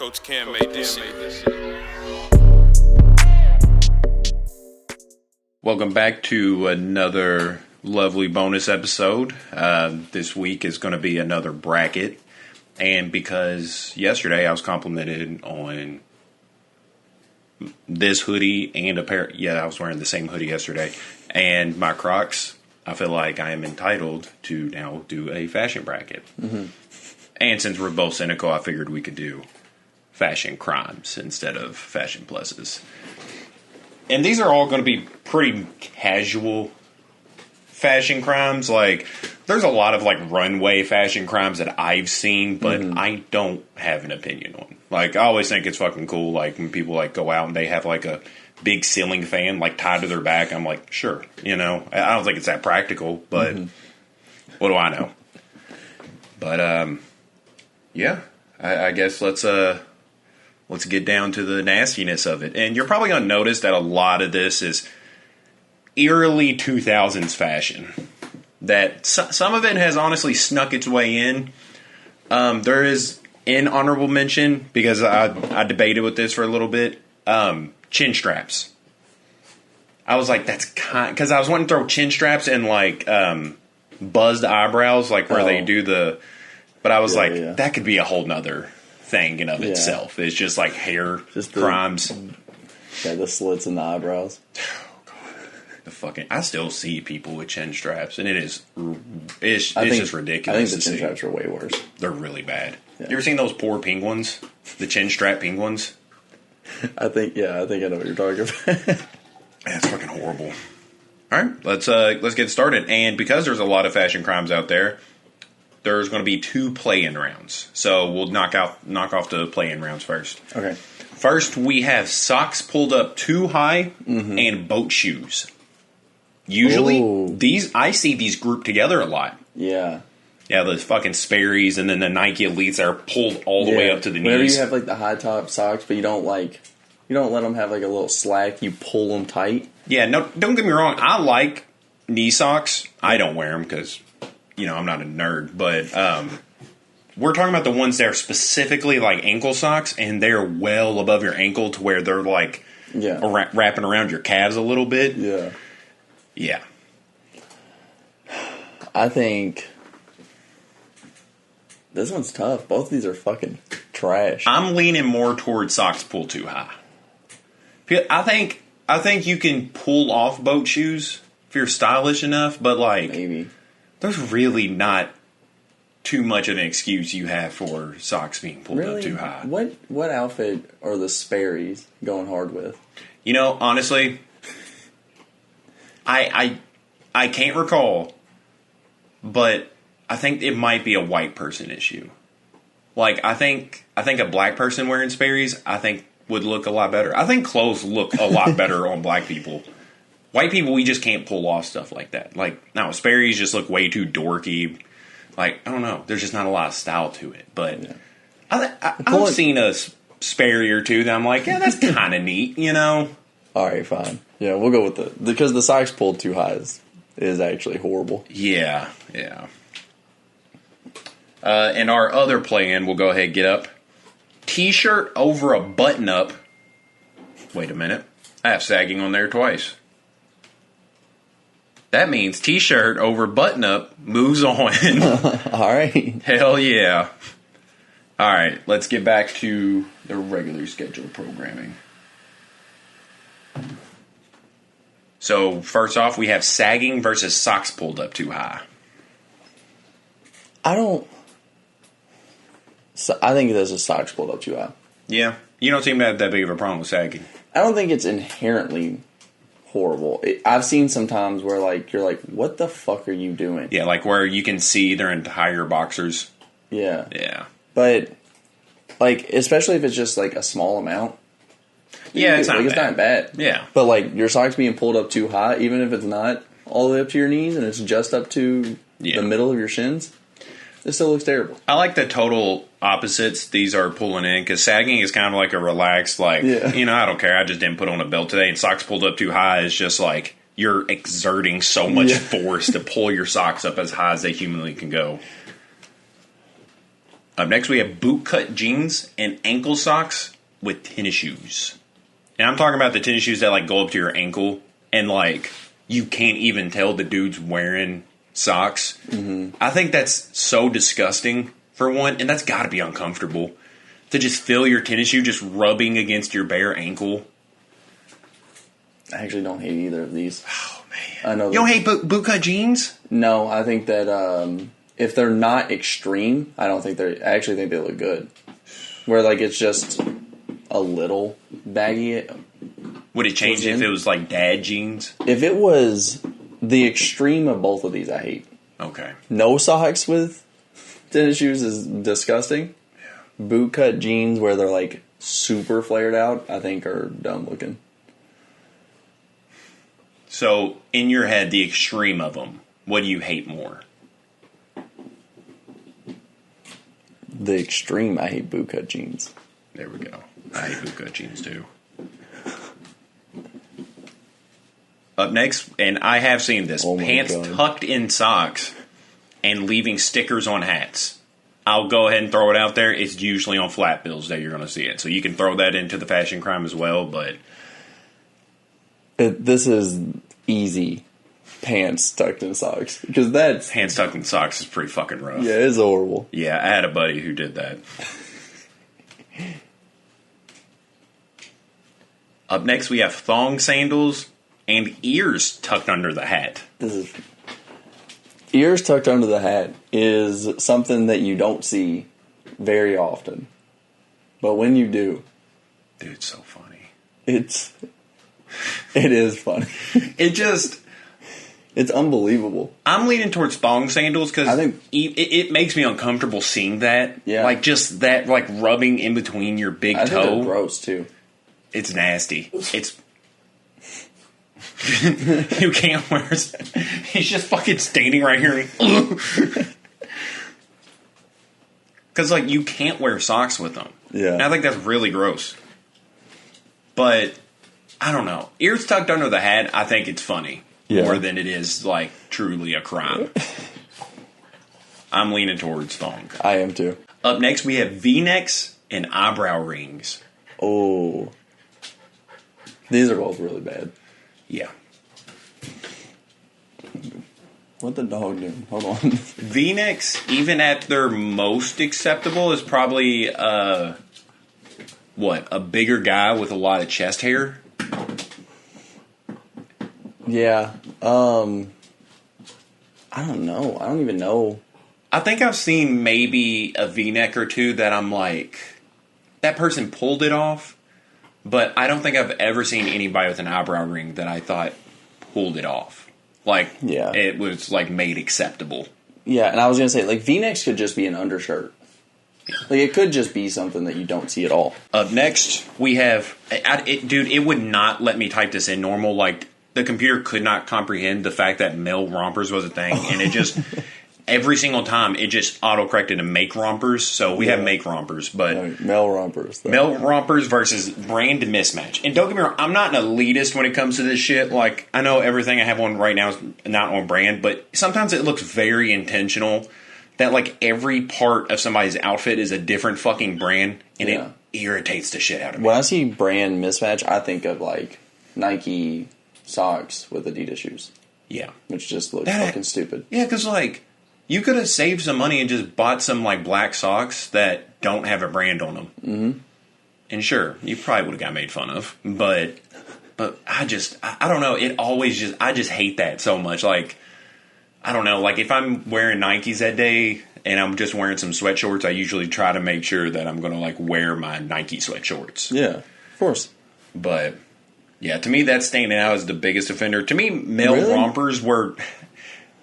Coach Cam made this shit. Welcome back to another lovely bonus episode. This week is going to be another bracket. And because yesterday I was complimented on this hoodie and a pair. Yeah, I was wearing the same hoodie yesterday. And my Crocs, I feel like I am entitled to now do a fashion bracket. Mm-hmm. And since we're both cynical, I figured we could do fashion crimes instead of fashion pluses. And these are all going to be pretty casual fashion crimes. Like, there's a lot of, like, runway fashion crimes that I've seen, but I don't have an opinion on. Like, I always think it's fucking cool, like, when people, like, go out and they have, like, a big ceiling fan, like, tied to their back. I'm like, sure, you know. I don't think it's that practical, but what do I know? But, yeah, I guess let's get down to the nastiness of it. And you're probably going to notice that a lot of this is eerily 2000s fashion. That some of it has honestly snuck its way in. There is an honorable mention, because I debated with this for a little bit, chin straps. I was like, that's kind... Because I was wanting to throw chin straps and, like, buzzed eyebrows, like where they do the... But I was that could be a whole nother thing in of itself. It's just like hair crimes. The slits in the eyebrows. Oh, God. The fucking... I still see people with chin straps, and it's just ridiculous. I think the chin straps are way worse. They're really bad. Yeah. You ever seen those poor penguins? The chin strap penguins? I think I know what you're talking about. That's fucking horrible. All right, let's get started. And because there's a lot of fashion crimes out there, there's going to be 2 play-in rounds. So we'll knock off the play-in rounds first. Okay. First, we have socks pulled up too high and boat shoes. Usually, I see these grouped together a lot. Yeah. Yeah, those fucking Sperry's and then the Nike Elites that are pulled all the way up to the knees. Whenever you have like the high top socks, but you don't let them have like a little slack. You pull them tight. Yeah, no, don't get me wrong. I like knee socks. I don't wear them because, you know, I'm not a nerd. But we're talking about the ones that are specifically like ankle socks, and they're well above your ankle to where they're like wrapping around your calves a little bit. Yeah. Yeah. I think this one's tough. Both of these are fucking trash. I'm leaning more towards socks pull too high. I think you can pull off boat shoes if you're stylish enough, but like maybe there's really not too much of an excuse you have for socks being pulled up too high. What outfit are the Sperry's going hard with? You know, honestly, I can't recall, but I think it might be a white person issue. Like, I think a black person wearing Sperry's, I think, would look a lot better. I think clothes look a lot better on black people. White people, we just can't pull off stuff like that. Like, no, Sperry's just look way too dorky. Like, I don't know. There's just not a lot of style to it. But I've seen a Sperry or two that I'm like, yeah, that's kind of neat, you know? All right, fine. Yeah, we'll go with because the socks pulled too high is actually horrible. Yeah. And our other play-in, we'll go ahead and get up. T-shirt over a button-up. Wait a minute. I have sagging on there twice. That means T-shirt over button-up moves on. All right. Hell yeah. All right, let's get back to the regular scheduled programming. So, first off, we have sagging versus socks pulled up too high. I think there's a socks pulled up too high. Yeah. You don't seem to have that big of a problem with sagging. I don't think it's inherently horrible. I've seen some times where, like, you're like, what the fuck are you doing? Yeah, like where you can see their entire boxers. Yeah. Yeah. But, like, especially if it's just, like, a small amount. Yeah, it's not bad. It's not bad. Yeah. But, like, your socks being pulled up too high, even if it's not all the way up to your knees and it's just up to the middle of your shins, it still looks terrible. I like the total opposites these are pulling in, because sagging is kind of like a relaxed, like, you know, I don't care, I just didn't put on a belt today, and socks pulled up too high is just like you're exerting so much force to pull your socks up as high as they humanly can go. Up next, we have bootcut jeans and ankle socks with tennis shoes. And I'm talking about the tennis shoes that, like, go up to your ankle and, like, you can't even tell the dude's wearing socks. Mm-hmm. I think that's so disgusting, for one, and that's got to be uncomfortable. To just feel your tennis shoe just rubbing against your bare ankle. I actually don't hate either of these. Oh, man. I know you don't hate bootcut jeans? No, I think that if they're not extreme, I actually think they look good. Where, like, it's just a little baggy. Would it change if it was, like, dad jeans? If it was the extreme of both of these, I hate. Okay. No socks with tennis shoes is disgusting. Yeah. Bootcut jeans where they're, like, super flared out, I think are dumb looking. So, in your head, the extreme of them, what do you hate more? The extreme, I hate bootcut jeans. There we go. I hate bootcut jeans too. Up next, and I have seen this, pants tucked in socks and leaving stickers on hats. I'll go ahead and throw it out there. It's usually on flat bills that you're going to see it. So you can throw that into the fashion crime as well, but... This is easy. Pants tucked in socks. Because that's... Pants tucked in socks is pretty fucking rough. Yeah, it's horrible. Yeah, I had a buddy who did that. Up next, we have thong sandals and ears tucked under the hat. Ears tucked under the hat is something that you don't see very often. But when you do... Dude, it's so funny. It is funny. It's unbelievable. I'm leaning towards thong sandals because I think it makes me uncomfortable seeing that. Yeah. Like, just that, like, rubbing in between your big toe. I think they're gross, too. It's nasty. It's... You can't wear... He's just fucking standing right here. Because, like, you can't wear socks with them. Yeah. And I think that's really gross. But, I don't know. Ears tucked under the hat, I think it's funny. Yeah. More than it is, like, truly a crime. I'm leaning towards thong. I am, too. Up next, we have V-necks and eyebrow rings. Oh. These are both really bad. Yeah. What the dog doing? Hold on. V-necks, even at their most acceptable, is probably, a bigger guy with a lot of chest hair? Yeah. I don't know. I don't even know. I think I've seen maybe a V-neck or two that I'm like, that person pulled it off. But I don't think I've ever seen anybody with an eyebrow ring that I thought pulled it off. Like, it was, like, made acceptable. Yeah, and I was going to say, like, V-necks could just be an undershirt. Like, it could just be something that you don't see at all. Up next, we have... dude, it would not let me type this in normal. Like, the computer could not comprehend the fact that male rompers was a thing. And it just... Every single time, it just auto-corrected to make rompers, so we have make rompers, but... Male rompers. Male rompers versus brand mismatch. And don't get me wrong, I'm not an elitist when it comes to this shit. Like, I know everything I have on right now is not on brand, but sometimes it looks very intentional that, like, every part of somebody's outfit is a different fucking brand, and it irritates the shit out of me. When I see brand mismatch, I think of, like, Nike socks with Adidas shoes. Yeah. Which just looks fucking stupid. Yeah, because, like... You could have saved some money and just bought some, like, black socks that don't have a brand on them. Mm-hmm. And sure, you probably would have got made fun of. But I don't know. It always I just hate that so much. Like, I don't know. Like, if I'm wearing Nikes that day and I'm just wearing some sweat shorts, I usually try to make sure that I'm going to, like, wear my Nike sweat shorts. Yeah, of course. But, yeah, to me, that's standing out as the biggest offender. To me, male rompers were...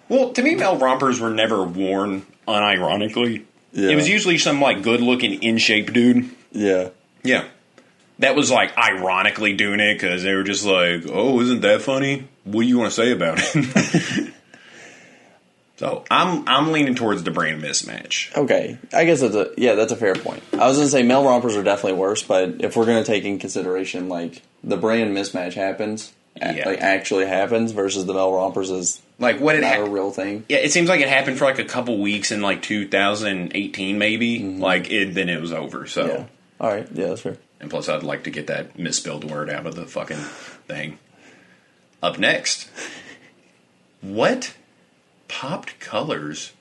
Well, to me, male rompers were never worn unironically. Yeah. It was usually some, like, good-looking, in-shape dude. Yeah. Yeah. That was, like, ironically doing it because they were just like, oh, isn't that funny? What do you want to say about it? So, I'm leaning towards the brand mismatch. Okay. I guess that's a fair point. I was going to say male rompers are definitely worse, but if we're going to take in consideration, like, the brand mismatch happens, like actually happens versus the Mel Rompers is like what it not a real thing. Yeah, it seems like it happened for like a couple weeks in like 2018 maybe. Then it was over. So Yeah. All right. Yeah, that's fair. And plus, I'd like to get that misspelled word out of the fucking thing. Up next, what popped collars?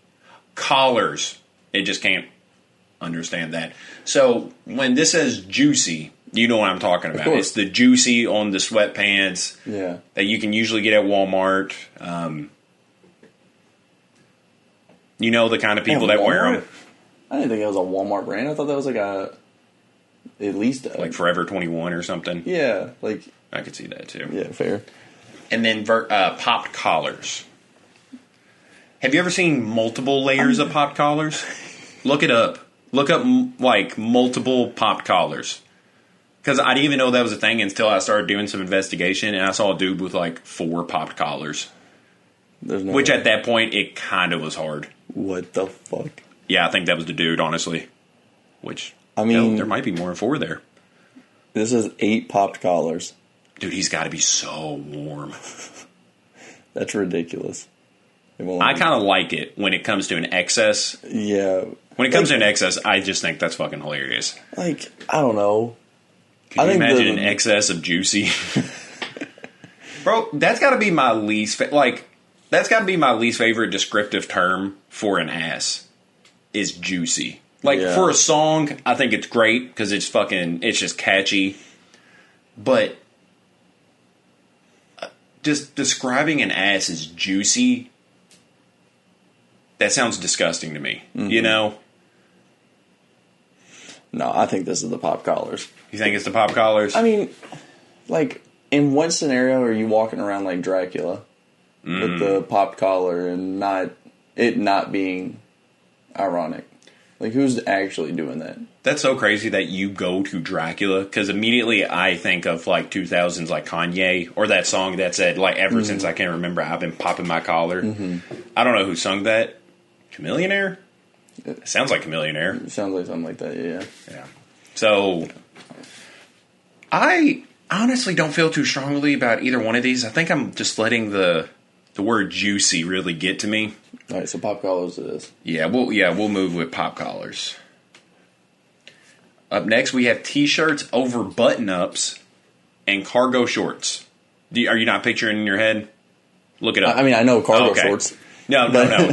It just can't understand that. So when this says juicy, you know what I'm talking about. It's the juicy on the sweatpants that you can usually get at Walmart. You know the kind of people that wear them. I didn't think it was a Walmart brand. I thought that was like at least like Forever 21 or something. Yeah, like I could see that too. Yeah, fair. And then popped collars. Have you ever seen multiple layers of popped collars? Look it up. Look up like multiple popped collars. Because I didn't even know that was a thing until I started doing some investigation, and I saw a dude with like 4 popped collars. Which at that point, it kind of was hard. What the fuck? Yeah, I think that was the dude, honestly. Which, I mean, there might be more than 4 there. This is 8 popped collars. Dude, he's got to be so warm. That's ridiculous. I kind of like it when it comes to an excess. Yeah. When it comes to an excess, I just think that's fucking hilarious. Like, I don't know. Can you imagine an excess of juicy? Bro, that's got to be my least that's got to be my least favorite descriptive term for an ass is juicy. Like for a song, I think it's great because it's just catchy. But just describing an ass as juicy, that sounds disgusting to me. You know? No, I think this is the pop collars. You think it's the pop collars? I mean, like, in what scenario are you walking around like Dracula with the pop collar and not being ironic? Like, who's actually doing that? That's so crazy that you go to Dracula, because immediately I think of, like, 2000s, like, Kanye, or that song that said, like, ever since I can remember, I've been popping my collar. I don't know who sung that. Chameleonaire? It sounds like Chameleonaire. It sounds like something like that, Yeah. So, I honestly don't feel too strongly about either one of these. I think I'm just letting the word juicy really get to me. All right, so pop collars it is. Yeah, we'll move with pop collars. Up next, we have t-shirts over button-ups and cargo shorts. Are you not picturing in your head? Look it up. I mean, I know cargo shorts. No.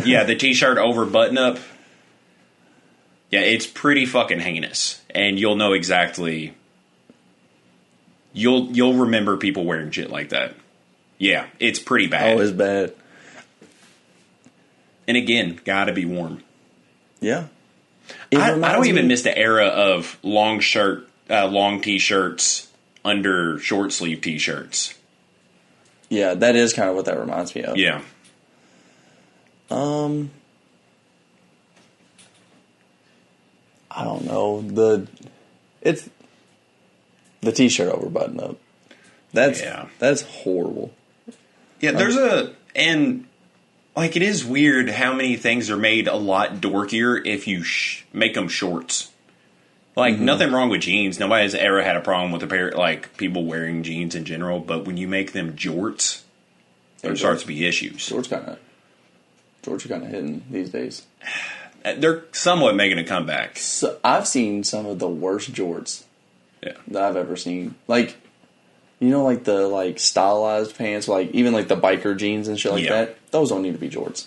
Yeah, the t-shirt over button-up. Yeah, it's pretty fucking heinous, and you'll know exactly. You'll remember people wearing shit like that. Yeah, it's pretty bad. Oh, it's bad. And again, gotta be warm. Yeah. I don't even miss the era of long t-shirts under short sleeve t-shirts. Yeah, that is kind of what that reminds me of. Yeah. I don't know. It's the t-shirt over button up. That's horrible. Yeah, it is weird how many things are made a lot dorkier if you make them shorts. Like, nothing wrong with jeans. Nobody's ever had a problem with people wearing jeans in general. But when you make them jorts, there starts to be issues. Jorts are kind of hidden these days. They're somewhat making a comeback. So I've seen some of the worst jorts that I've ever seen. Like, you know, like the stylized pants, like even like the biker jeans and shit like that. Those don't need to be jorts.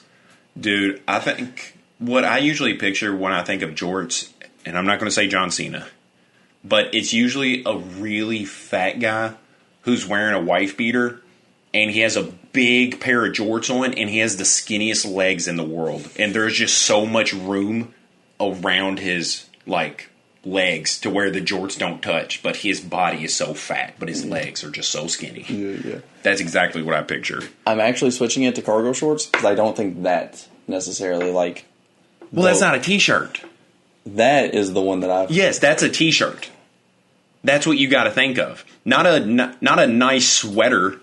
Dude, I think what I usually picture when I think of jorts, and I'm not going to say John Cena, but it's usually a really fat guy who's wearing a wife beater, and he has a big pair of jorts on, and he has the skinniest legs in the world. And there's just so much room around his, legs to where the jorts don't touch, but his body is so fat, but his legs are just so skinny. Yeah. That's exactly what I picture. I'm actually switching it to cargo shorts because I don't think that necessarily, Well, that's not a t-shirt. That is the one that I've... Yes, that's a t-shirt. That's what you got to think of. Not a nice sweater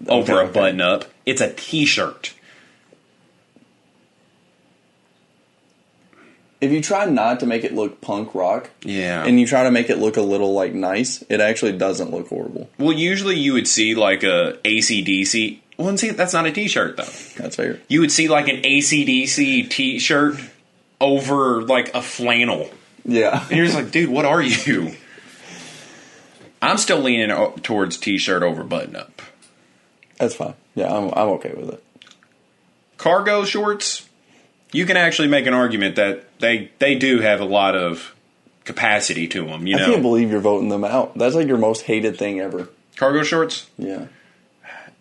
over a button-up. It's a t-shirt. if you try not to make it look punk rock, Yeah. and you try to make it look a little like nice, it actually doesn't look horrible. Well, usually you would see like a AC/DC. Well, and see, that's not a T-shirt though. That's fair. You would see like an AC/DC T-shirt over like a flannel, Yeah. and you're just like, dude, what are you? I'm still leaning towards T-shirt over button-up. That's fine. Yeah, I'm okay with it. Cargo shorts, you can actually make an argument that they do have a lot of capacity to them. You know, I can't believe you're voting them out. That's like your most hated thing ever. Cargo shorts. Yeah.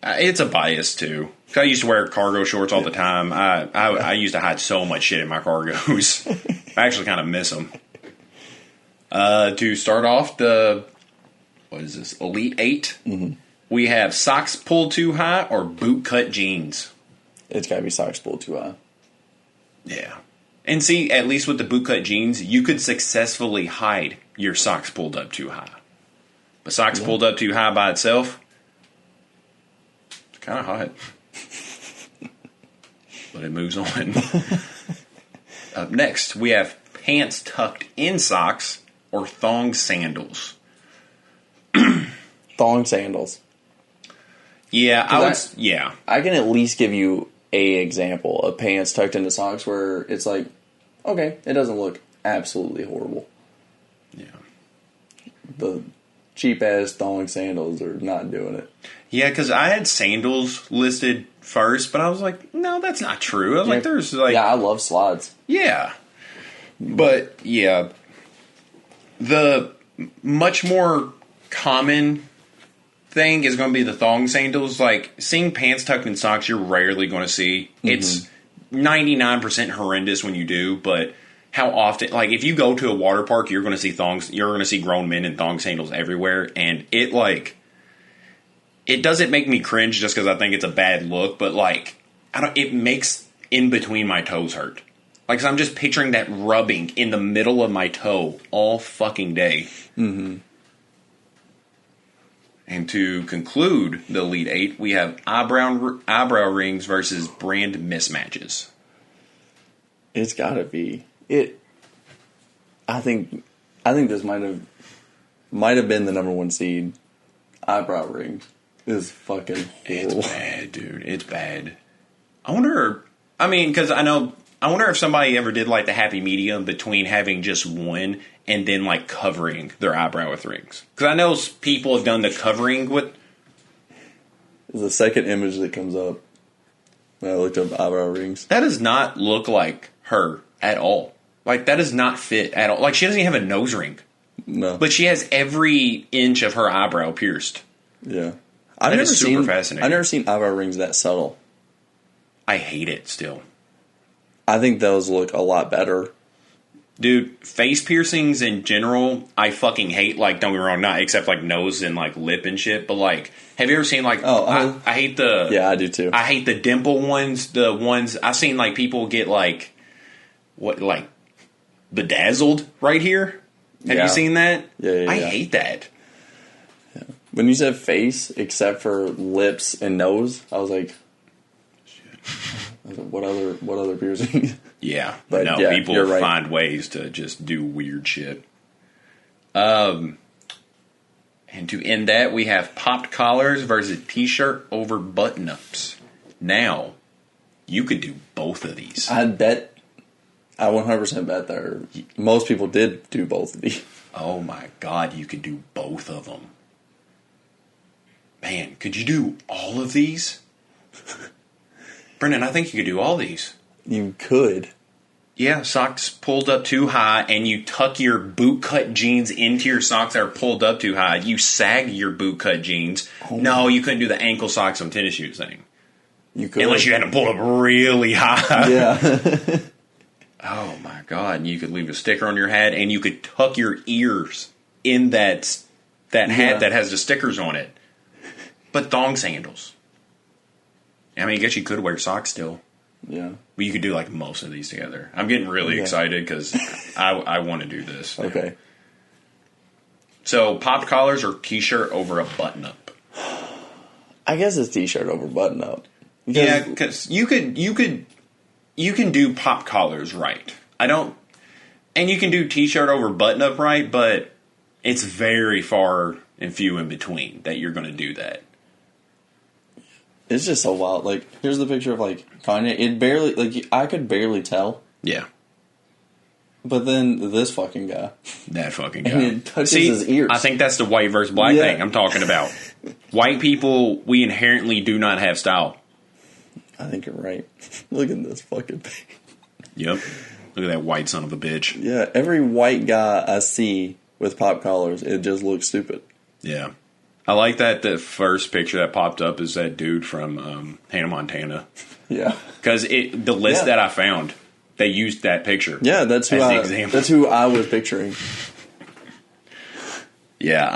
It's a bias too. I used to wear cargo shorts all the time. I used to hide so much shit in my cargos. I actually kind of miss them. To start off, what is this? Elite 8. Mm-hmm. We have socks pulled too high or boot cut jeans. It's got to be socks pulled too high. Yeah. And see, at least with the boot cut jeans, you could successfully hide your socks pulled up too high. But socks pulled up too high by itself, it's kind of hot. But it moves on. Up next, we have pants tucked in socks or thong sandals. Thong sandals. Yeah, Yeah. I can at least give you a example of pants tucked into socks where it's like, okay, it doesn't look absolutely horrible. Yeah. The cheap-ass thong sandals are not doing it. Yeah, because I had sandals listed first, but I was like, no, that's not true. I was like, there's like... Yeah, I love slides. Yeah. But, yeah. The much more common thing is going to be the thong sandals. Like, seeing pants tucked in socks, you're rarely going to see. Mm-hmm. It's 99% horrendous when you do, but how often... Like, if you go to a water park, you're going to see thongs... You're going to see grown men in thong sandals everywhere, and it, like... It doesn't make me cringe just because I think it's a bad look, but, like, it makes in between my toes hurt. Like, so I'm just picturing that rubbing in the middle of my toe all fucking day. Mm-hmm. And to conclude the Elite 8, we have eyebrow rings versus brand mismatches. It's gotta be it. I think this might have been the number one seed. Eyebrow rings is fucking horrible. It's bad, dude. It's bad. I wonder if somebody ever did like the happy medium between having just one and then like covering their eyebrow with rings. Because I know people have done the covering with. The second image that comes up when I looked up eyebrow rings. That does not look like her at all. Like, that does not fit at all. Like, she doesn't even have a nose ring. No. But she has every inch of her eyebrow pierced. Yeah. That is super fascinating. I've never seen eyebrow rings that subtle. I hate it still. I think those look a lot better. Dude, face piercings in general, I fucking hate. Like, don't get me wrong, not except like nose and like lip and shit. But like, have you ever seen like? I hate the. Yeah, I do too. I hate the dimple ones. The ones I've seen like people get like, like bedazzled right here. Have you seen that? Yeah. I hate that. Yeah. When you said face, except for lips and nose, I was like, what other piercing? Yeah, but no, yeah, people right. find ways to just do weird shit. And to end that, we have popped collars versus t-shirt over button-ups. Now, you could do both of these. I 100% bet there. Most people did do both of these. Oh my god, you could do both of them. Man, could you do all of these? Brenden, I think you could do all these. You could. Yeah, socks pulled up too high, and you tuck your boot-cut jeans into your socks that are pulled up too high. You sag your boot-cut jeans. Oh. No, you couldn't do the ankle socks on tennis shoes thing. You could. Unless you had them pulled up really high. Yeah. Oh, my God. And you could leave a sticker on your hat, and you could tuck your ears in that hat that has the stickers on it. But thong sandals. I mean, I guess you could wear socks still. Yeah. But you could do, like, most of these together. I'm getting really excited because I want to do this. Okay. So, popped collars or t-shirt over a button-up? I guess it's t-shirt over button-up. Yeah, because you can do pop collars right. I don't... And you can do t-shirt over button-up right, but it's very far and few in between that you're going to do that. It's just so wild. Like, here's the picture of, like, Kanye. It barely, like, I could barely tell. Yeah. But then this fucking guy. That fucking guy. And it touches his ears. I think that's the white versus black thing I'm talking about. White people, we inherently do not have style. I think you're right. Look at this fucking thing. Yep. Look at that white son of a bitch. Yeah, every white guy I see with pop collars, it just looks stupid. Yeah. I like that the first picture that popped up is that dude from Hannah Montana. Yeah. Because the list that I found, they used that picture. Yeah, that's who that's who I was picturing. Yeah,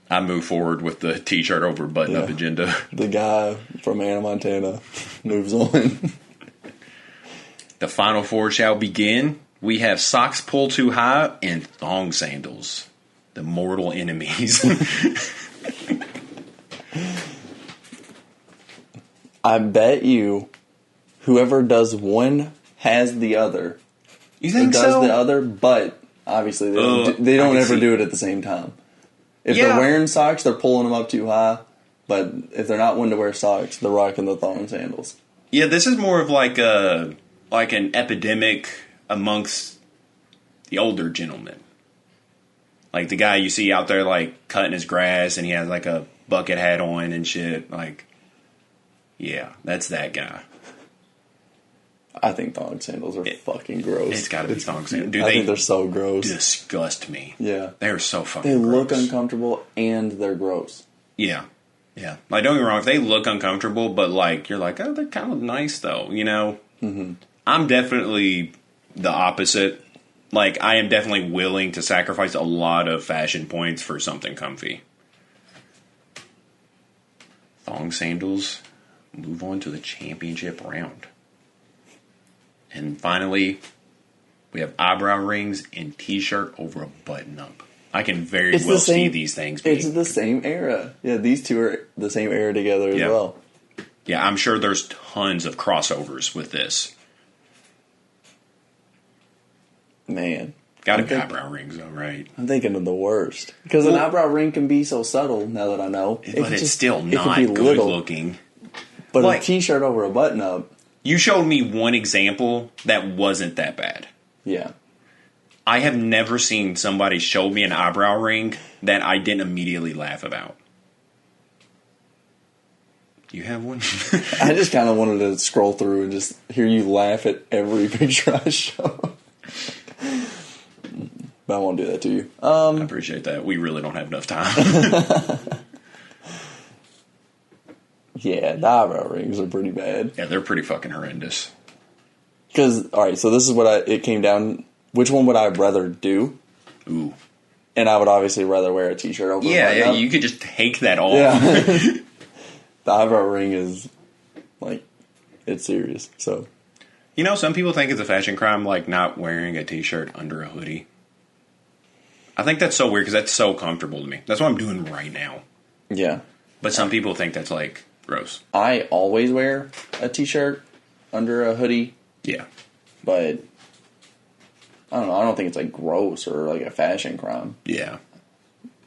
I move forward with the t-shirt over button-up agenda. The guy from Hannah Montana moves on. The final four shall begin. We have socks pulled too high and thong sandals. The mortal enemies. I bet you whoever does one has the other. You think does so? the other, but obviously they don't ever do it at the same time. If they're wearing socks, they're pulling them up too high. But if they're not one to wear socks, they're rocking the thong sandals. Yeah, this is more of like an epidemic amongst the older gentlemen. Like the guy you see out there like cutting his grass and he has like a bucket hat on and shit. Like, yeah, that's that guy. I think thong sandals are fucking gross. It's got to be thong sandals. Dude, I think they're so gross. Disgust me. Yeah. They're so fucking They gross. look uncomfortable and they're gross. Yeah. Yeah. Like, don't get me wrong, if they look uncomfortable, but like, you're like, oh, they're kind of nice though, you know? Mm-hmm. I'm definitely the opposite. Like, I am definitely willing to sacrifice a lot of fashion points for something comfy. Thong sandals move on to the championship round. And finally, we have eyebrow rings and t-shirt over a button-up. I can very well see these things being... It's the same era. Yeah, these two are the same era together as well. Yeah, I'm sure there's tons of crossovers with this. Man. Gotta be eyebrow rings, though, right? I'm thinking of the worst. Because an eyebrow ring can be so subtle, now that I know. But it's still not good looking. But a t-shirt over a button-up... You showed me one example that wasn't that bad. Yeah. I have never seen somebody show me an eyebrow ring that I didn't immediately laugh about. Do you have one? I just kind of wanted to scroll through and just hear you laugh at every picture I show. But I won't do that to you. I appreciate that. We really don't have enough time. Yeah, the eyebrow rings are pretty bad. Yeah, they're pretty fucking horrendous. Because, alright, so this is what it came down... Which one would I rather do? Ooh. And I would obviously rather wear a t-shirt over Yeah, you could just take that off. Yeah. The eyebrow ring is, like, it's serious, so... You know, some people think it's a fashion crime, like, not wearing a t-shirt under a hoodie. I think that's so weird, because that's so comfortable to me. That's what I'm doing right now. Yeah. But some people think that's, like, gross. I always wear a t-shirt under a hoodie. Yeah. But, I don't know, I don't think it's, like, gross or, like, a fashion crime. Yeah.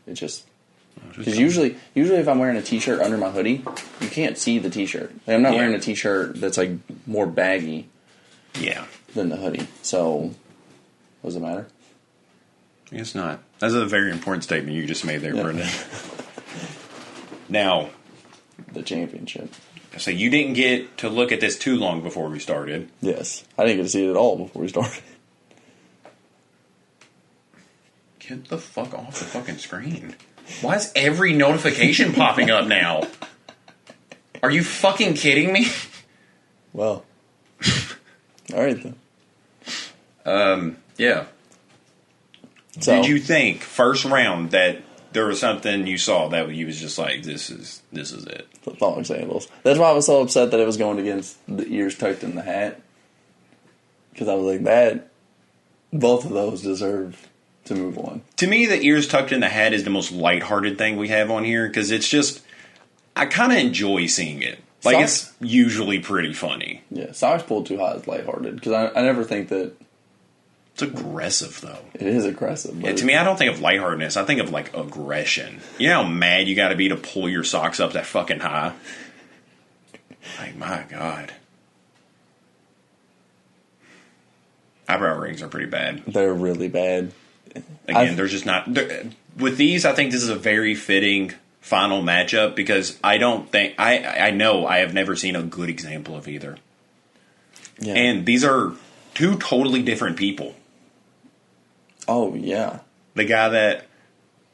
It's just... Because usually if I'm wearing a t-shirt under my hoodie, you can't see the t-shirt. Like, I'm not wearing a t-shirt that's, like, more baggy than the hoodie. So, what does it matter? I guess not. That's a very important statement you just made there, Brenden. Now... The championship. So you didn't get to look at this too long before we started. Yes. I didn't get to see it at all before we started. Get the fuck off the fucking screen. Why is every notification popping up now? Are you fucking kidding me? Well. Alright then. Yeah. So, did you think, first round, that there was something you saw that you was just like, this is it? The thong sandals. That's why I was so upset that it was going against the ears tucked in the hat. Because I was like, both of those deserve to move on. To me, the ears tucked in the hat is the most lighthearted thing we have on here, because it's just, I kind of enjoy seeing it. Like, it's usually pretty funny. Yeah, socks pulled too high is lighthearted, because I never think that It's aggressive, though. It is aggressive. Yeah, to me, I don't think of lightheartedness. I think of, like, aggression. You know how mad you gotta be to pull your socks up that fucking high? Like, my God. Eyebrow rings are pretty bad. They're really bad. Again, they're just not... With these, I think this is a very fitting final matchup because I don't think... I know I have never seen a good example of either. Yeah. And these are two totally different people. Oh, yeah. The guy that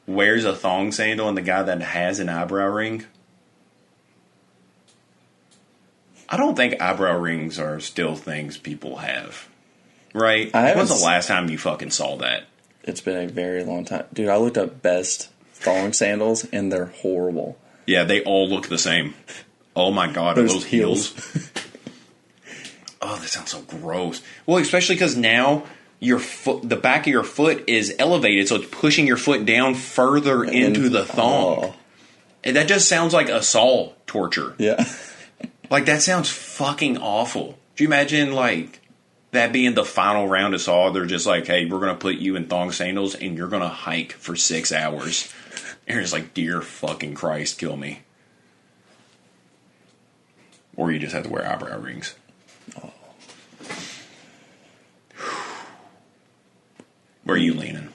wears a thong sandal and the guy that has an eyebrow ring. I don't think eyebrow rings are still things people have. Right? When's the last time you fucking saw that? It's been a very long time. Dude, I looked up best thong sandals and they're horrible. Yeah, they all look the same. Oh my God, those heels. Oh, that sounds so gross. Well, especially because now your foot, the back of your foot is elevated, so it's pushing your foot down further into the thong. And that just sounds like assault torture. Yeah. Like, that sounds fucking awful. Do you imagine, like, that being the final round of Saw? They're just like, hey, we're going to put you in thong sandals, and you're going to hike for 6 hours. And you're just like, dear fucking Christ, kill me. Or you just have to wear eyebrow rings. Oh. Where are you leaning?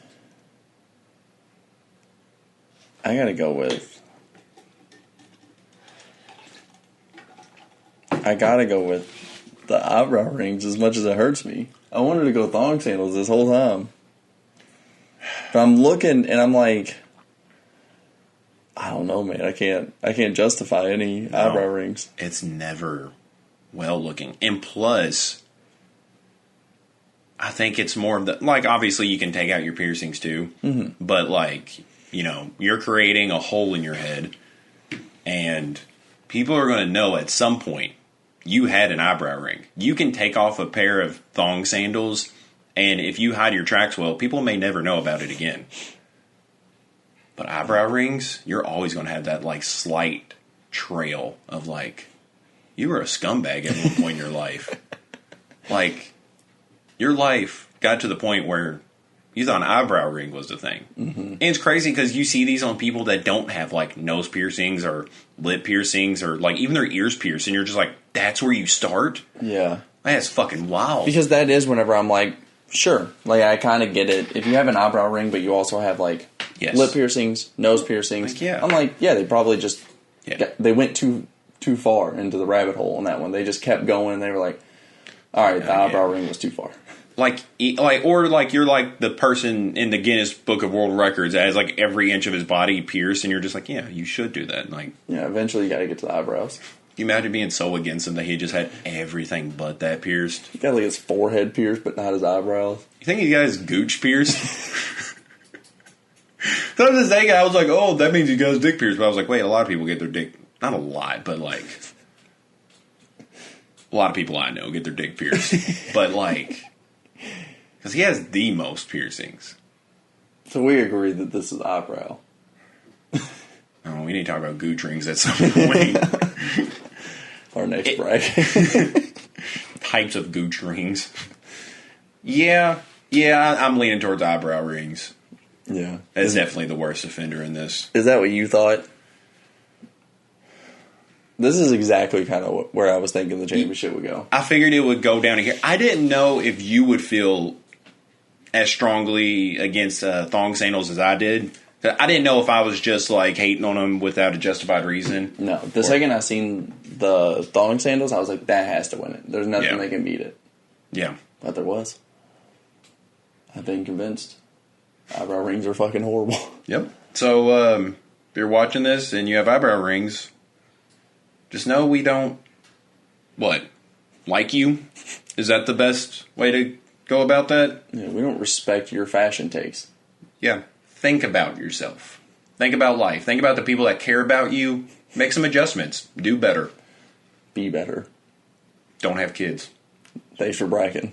I gotta go with the eyebrow rings as much as it hurts me. I wanted to go thong sandals this whole time. But I'm looking and I'm like, I don't know, man. I can't justify any eyebrow rings. It's never well looking. And plus, I think it's more of the, like, obviously you can take out your piercings too, but, like, you know, you're creating a hole in your head, and people are going to know at some point you had an eyebrow ring. You can take off a pair of thong sandals, and if you hide your tracks well, people may never know about it again. But eyebrow rings, you're always going to have that, like, slight trail of, like, you were a scumbag at one point in your life. Like, your life got to the point where you thought an eyebrow ring was the thing. Mm-hmm. And it's crazy because you see these on people that don't have, like, nose piercings or lip piercings or, like, even their ears pierced, and you're just like, that's where you start? Yeah. That's fucking wild. Because that is whenever I'm like, sure, like, I kind of get it. If you have an eyebrow ring, but you also have, like, lip piercings, nose piercings, like, yeah. I'm like, yeah, they probably just, they went too far into the rabbit hole on that one. They just kept going, and they were like, all right, the eyebrow ring was too far. Like, or like you're like the person in the Guinness Book of World Records that has like every inch of his body pierced, and you're just like, yeah, you should do that. Like, yeah, eventually you got to get to the eyebrows. You imagine being so against him that he just had everything but that pierced. He got like his forehead pierced, but not his eyebrows. You think he got his gooch pierced? So I was just thinking, I was like, oh, that means he got his dick pierced. But I was like, wait, a lot of people get their dick, not a lot, but like, a lot of people I know get their dick pierced. But like, because he has the most piercings. So we agree that this is eyebrow. Oh, we need to talk about gooch rings at some point. Our next bracket. Types of gooch rings. Yeah, I'm leaning towards eyebrow rings. Yeah. That's definitely the worst offender in this. Is that what you thought? This is exactly kind of where I was thinking the championship would go. I figured it would go down here. I didn't know if you would feel as strongly against thong sandals as I did. I didn't know if I was just like hating on them without a justified reason. No, the second I seen the thong sandals, I was like, that has to win it. There's nothing that can beat it. Yeah. But there was. I've been convinced. Eyebrow rings are fucking horrible. Yep. So, if you're watching this and you have eyebrow rings, just know we don't, like you? Is that the best way to go about that? Yeah, we don't respect your fashion takes. Yeah. Think about yourself. Think about life. Think about the people that care about you. Make some adjustments. Do better. Be better. Don't have kids. Thanks for bracking.